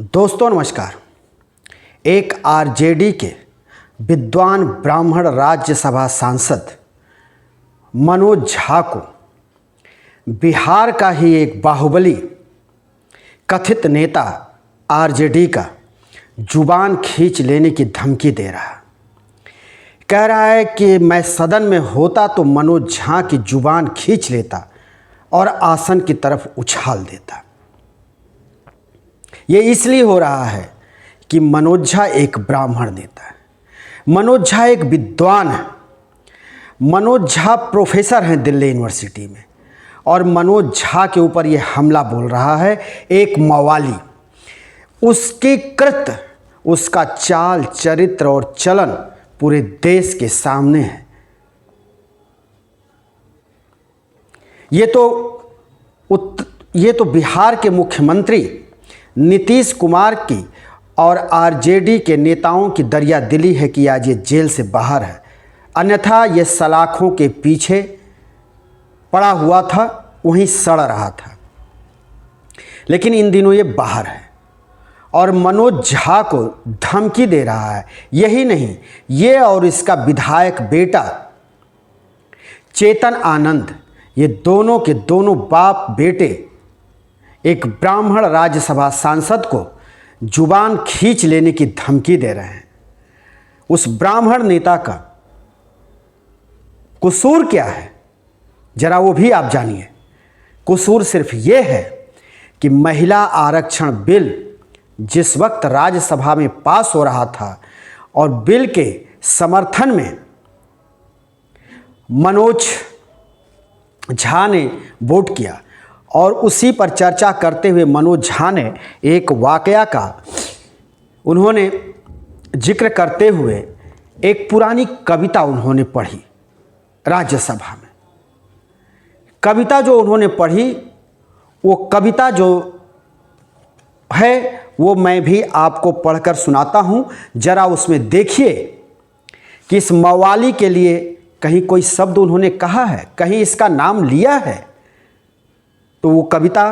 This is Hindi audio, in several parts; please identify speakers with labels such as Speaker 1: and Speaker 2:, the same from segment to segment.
Speaker 1: दोस्तों नमस्कार। एक आरजेडी के विद्वान ब्राह्मण राज्यसभा सांसद मनोज झा को बिहार का ही एक बाहुबली कथित नेता आरजेडी का जुबान खींच लेने की धमकी दे रहा है। कह रहा है कि मैं सदन में होता तो मनोज झा की जुबान खींच लेता और आसन की तरफ उछाल देता। ये इसलिए हो रहा है कि मनोज झा एक ब्राह्मण नेता है, मनोज झा एक विद्वान है, मनोज झा प्रोफेसर हैं दिल्ली यूनिवर्सिटी में, और मनोज झा के ऊपर ये हमला बोल रहा है एक मवाली। उसके कृत्य, उसका चाल चरित्र और चलन पूरे देश के सामने है। ये तो बिहार के मुख्यमंत्री नीतीश कुमार की और आरजेडी के नेताओं की दरियादिली है कि आज ये जेल से बाहर है, अन्यथा ये सलाखों के पीछे पड़ा हुआ था, वहीं सड़ रहा था। लेकिन इन दिनों ये बाहर है और मनोज झा को धमकी दे रहा है। यही नहीं, ये और इसका विधायक बेटा चेतन आनंद, ये दोनों के दोनों बाप बेटे एक ब्राह्मण राज्यसभा सांसद को जुबान खींच लेने की धमकी दे रहे हैं। उस ब्राह्मण नेता का कसूर क्या है, जरा वो भी आप जानिए। कसूर सिर्फ ये है कि महिला आरक्षण बिल जिस वक्त राज्यसभा में पास हो रहा था और बिल के समर्थन में मनोज झा ने वोट किया, और उसी पर चर्चा करते हुए मनोज झा ने एक वाकया का उन्होंने जिक्र करते हुए एक पुरानी कविता उन्होंने पढ़ी राज्यसभा में। कविता जो उन्होंने पढ़ी, वो कविता जो है वो मैं भी आपको पढ़कर सुनाता हूँ। जरा उसमें देखिए कि इस मवाली के लिए कहीं कोई शब्द उन्होंने कहा है, कहीं इसका नाम लिया है। तो वो कविता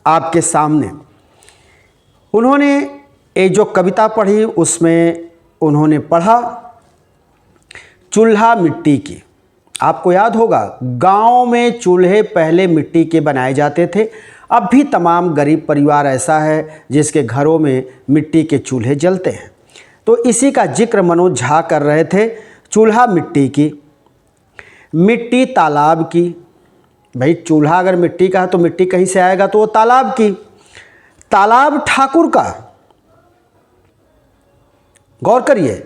Speaker 1: आपके सामने, उन्होंने ये जो कविता पढ़ी उसमें उन्होंने पढ़ा चूल्हा मिट्टी की। आपको याद होगा, गांव में चूल्हे पहले मिट्टी के बनाए जाते थे। अब भी तमाम गरीब परिवार ऐसा है जिसके घरों में मिट्टी के चूल्हे जलते हैं। तो इसी का जिक्र मनोज झा कर रहे थे। चूल्हा मिट्टी की, मिट्टी तालाब की। भाई चूल्हा अगर मिट्टी का है तो मिट्टी कहीं से आएगा, तो वो तालाब की। तालाब ठाकुर का, गौर करिए,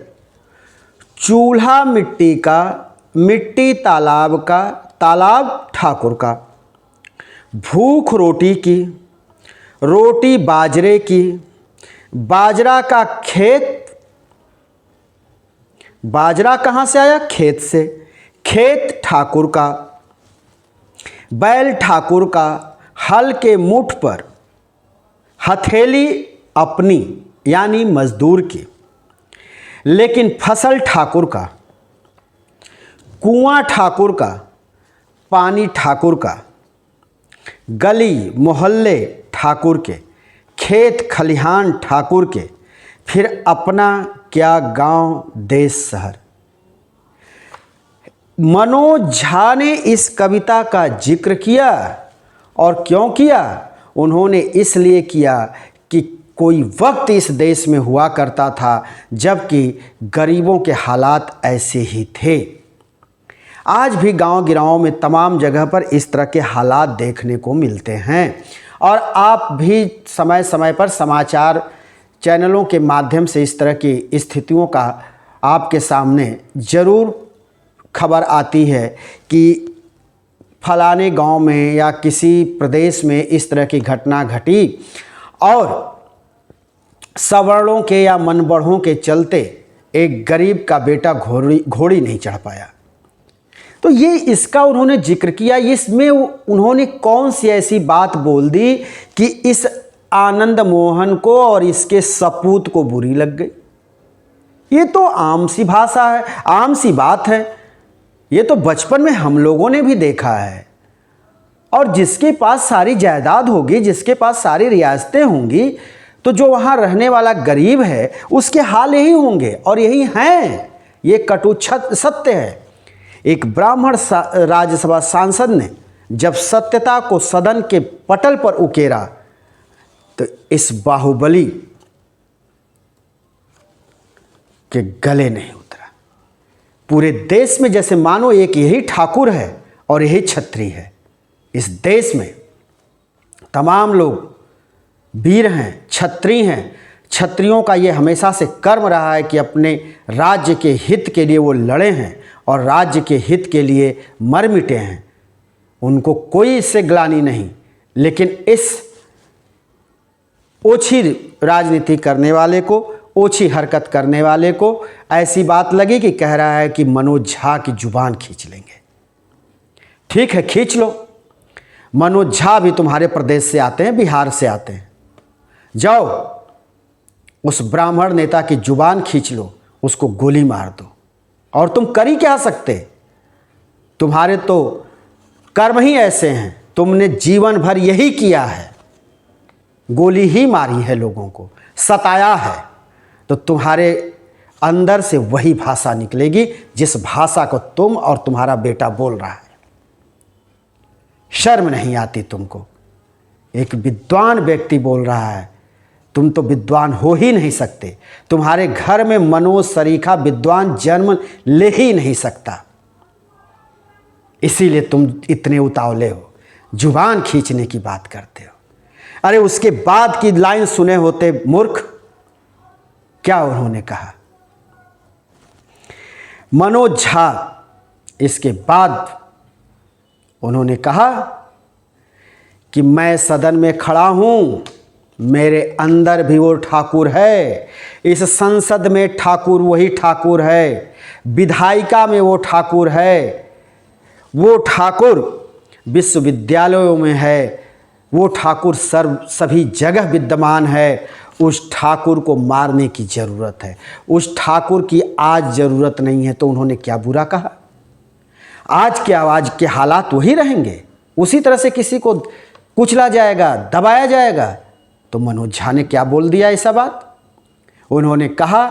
Speaker 1: चूल्हा मिट्टी का, मिट्टी तालाब का, तालाब ठाकुर का। भूख रोटी की, रोटी बाजरे की, बाजरा का खेत, बाजरा कहाँ से आया? खेत से। खेत ठाकुर का, बैल ठाकुर का, हल के मुठ पर हथेली अपनी यानी मजदूर की। लेकिन फसल ठाकुर का, कुआं ठाकुर का, पानी ठाकुर का, गली मोहल्ले ठाकुर के, खेत खलिहान ठाकुर के, फिर अपना क्या गांव देश शहर। मनोज झा ने इस कविता का जिक्र किया, और क्यों किया? उन्होंने इसलिए किया कि कोई वक्त इस देश में हुआ करता था जबकि गरीबों के हालात ऐसे ही थे। आज भी गांव गिराओं में तमाम जगह पर इस तरह के हालात देखने को मिलते हैं, और आप भी समय समय पर समाचार चैनलों के माध्यम से इस तरह की स्थितियों का आपके सामने ज़रूर खबर आती है कि फलाने गांव में या किसी प्रदेश में इस तरह की घटना घटी और सवर्णों के या मनबढ़ों के चलते एक गरीब का बेटा घोड़ी नहीं चढ़ पाया। तो ये इसका उन्होंने जिक्र किया। इसमें उन्होंने कौन सी ऐसी बात बोल दी कि इस आनंद मोहन को और इसके सपूत को बुरी लग गई? ये तो आम सी भाषा है, आम सी बात है। ये तो बचपन में हम लोगों ने भी देखा है। और जिसके पास सारी जायदाद होगी, जिसके पास सारी रियासतें होंगी, तो जो वहाँ रहने वाला गरीब है उसके हाल यही होंगे और यही हैं। ये कटु सत्य है। एक ब्राह्मण राज्यसभा सांसद ने जब सत्यता को सदन के पटल पर उकेरा तो इस बाहुबली के गले नहीं उतरा। पूरे देश में जैसे मानो एक यही ठाकुर है और यही छत्री है। इस देश में तमाम लोग वीर हैं, छत्री हैं। छत्रियों का ये हमेशा से कर्म रहा है कि अपने राज्य के हित के लिए वो लड़े हैं और राज्य के हित के लिए मर मिटे हैं। उनको कोई इससे ग्लानि नहीं। लेकिन इस ओछी राजनीति करने वाले को, ओछी हरकत करने वाले को ऐसी बात लगी कि कह रहा है कि मनोज झा की जुबान खींच लेंगे। ठीक है, खींच लो। मनोज झा भी तुम्हारे प्रदेश से आते हैं, बिहार से आते हैं। जाओ उस ब्राह्मण नेता की जुबान खींच लो, उसको गोली मार दो। और तुम कर ही क्या सकते? तुम्हारे तो कर्म ही ऐसे हैं। तुमने जीवन भर यही किया है, गोली ही मारी है, लोगों को सताया है। तो तुम्हारे अंदर से वही भाषा निकलेगी जिस भाषा को तुम और तुम्हारा बेटा बोल रहा है। शर्म नहीं आती तुमको? एक विद्वान व्यक्ति बोल रहा है, तुम तो विद्वान हो ही नहीं सकते। तुम्हारे घर में मनोज सरीखा विद्वान जन्म ले ही नहीं सकता। इसीलिए तुम इतने उतावले हो, जुबान खींचने की बात करते हो। अरे उसके बाद की लाइन सुने होते मूर्ख। क्या उन्होंने कहा? मनोज झा इसके बाद उन्होंने कहा कि मैं सदन में खड़ा हूं, मेरे अंदर भी वो ठाकुर है। इस संसद में ठाकुर वही ठाकुर है, विधायिका में वो ठाकुर है। वो ठाकुर विश्वविद्यालयों में है, वो ठाकुर सभी जगह विद्यमान है। उस ठाकुर को मारने की ज़रूरत है। उस ठाकुर की आज ज़रूरत नहीं है। तो उन्होंने क्या बुरा कहा? आज के आवाज़ के हालात वही रहेंगे। उसी तरह से किसी को कुचला जाएगा, दबाया जाएगा। तो मनोज झा ने क्या बोल दिया ऐसा बात? उन्होंने कहा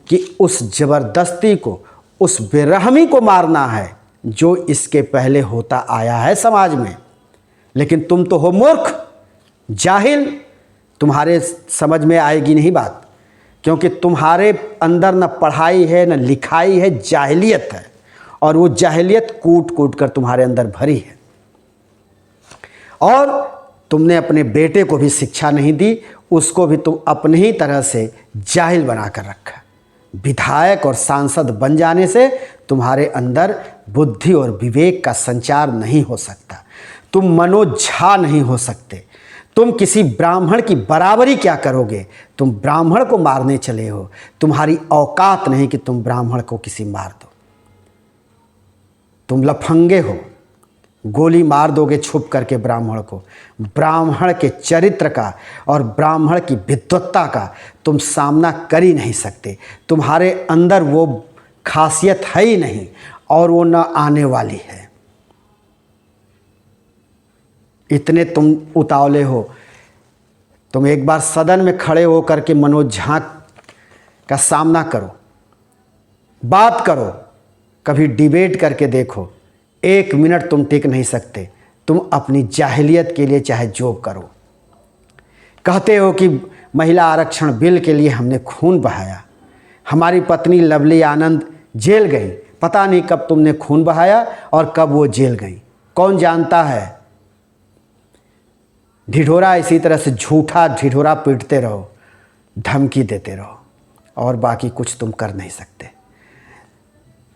Speaker 1: कि उस ज़बरदस्ती को, उस बेरहमी को मारना है जो इसके पहले होता आया है समाज में। लेकिन तुम तो हो मूर्ख, जाहिल। तुम्हारे समझ में आएगी नहीं बात, क्योंकि तुम्हारे अंदर न पढ़ाई है न लिखाई है, जाहिलियत है। और वो जाहिलियत कूट कूट कर तुम्हारे अंदर भरी है। और तुमने अपने बेटे को भी शिक्षा नहीं दी, उसको भी तुम अपने ही तरह से जाहिल बना कर रखा। विधायक और सांसद बन जाने से तुम्हारे अंदर बुद्धि और विवेक का संचार नहीं हो सकता। तुम मनोज झा नहीं हो सकते। तुम किसी ब्राह्मण की बराबरी क्या करोगे? तुम ब्राह्मण को मारने चले हो। तुम्हारी औकात नहीं कि तुम ब्राह्मण को किसी मार दो। तुम लफंगे हो, गोली मार दोगे छुप करके ब्राह्मण को। ब्राह्मण के चरित्र का और ब्राह्मण की विद्वत्ता का तुम सामना कर ही नहीं सकते। तुम्हारे अंदर वो खासियत है ही नहीं और वो न आने वाली है। इतने तुम उतावले हो। तुम एक बार सदन में खड़े हो करके मनोज झा का सामना करो, बात करो, कभी डिबेट करके देखो। 1 मिनट तुम टिक नहीं सकते। तुम अपनी जाहिलियत के लिए चाहे जॉब करो। कहते हो कि महिला आरक्षण बिल के लिए हमने खून बहाया, हमारी पत्नी लवली आनंद जेल गई। पता नहीं कब तुमने खून बहाया और कब वो जेल गई, कौन जानता है। ढिढोरा इसी तरह से झूठा ढिढोरा पीटते रहो, धमकी देते रहो, और बाकी कुछ तुम कर नहीं सकते।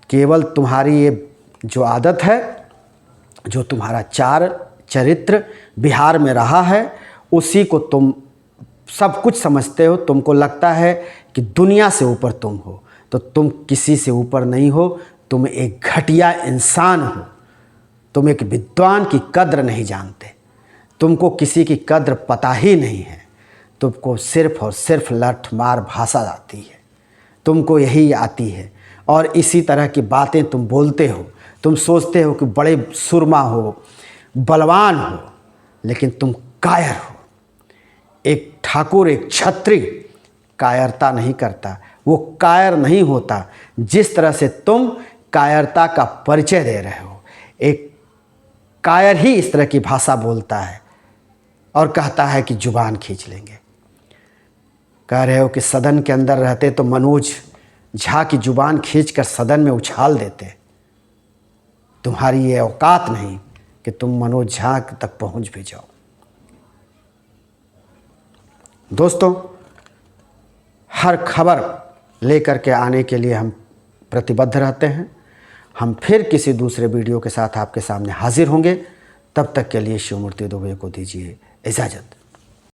Speaker 1: केवल तुम्हारी ये जो आदत है, जो तुम्हारा चरित्र बिहार में रहा है, उसी को तुम सब कुछ समझते हो। तुमको लगता है कि दुनिया से ऊपर तुम हो, तो तुम किसी से ऊपर नहीं हो। तुम एक घटिया इंसान हो। तुम एक विद्वान की कद्र नहीं जानते। तुमको किसी की कद्र पता ही नहीं है। तुमको सिर्फ और सिर्फ लठमार भाषा आती है, तुमको यही आती है। और इसी तरह की बातें तुम बोलते हो। तुम सोचते हो कि बड़े सुरमा हो, बलवान हो, लेकिन तुम कायर हो। एक ठाकुर, एक क्षत्रिय कायरता नहीं करता, वो कायर नहीं होता जिस तरह से तुम कायरता का परिचय दे रहे हो। एक कायर ही इस तरह की भाषा बोलता है और कहता है कि जुबान खींच लेंगे। कह रहे हो कि सदन के अंदर रहते तो मनोज झा की जुबान खींचकर सदन में उछाल देते। तुम्हारी ये औकात नहीं कि तुम मनोज झा तक पहुंच भी जाओ। दोस्तों, हर खबर लेकर के आने के लिए हम प्रतिबद्ध रहते हैं। हम फिर किसी दूसरे वीडियो के साथ आपके सामने हाजिर होंगे। तब तक के लिए शिवमूर्ति दुबे को दीजिए इजाज़त।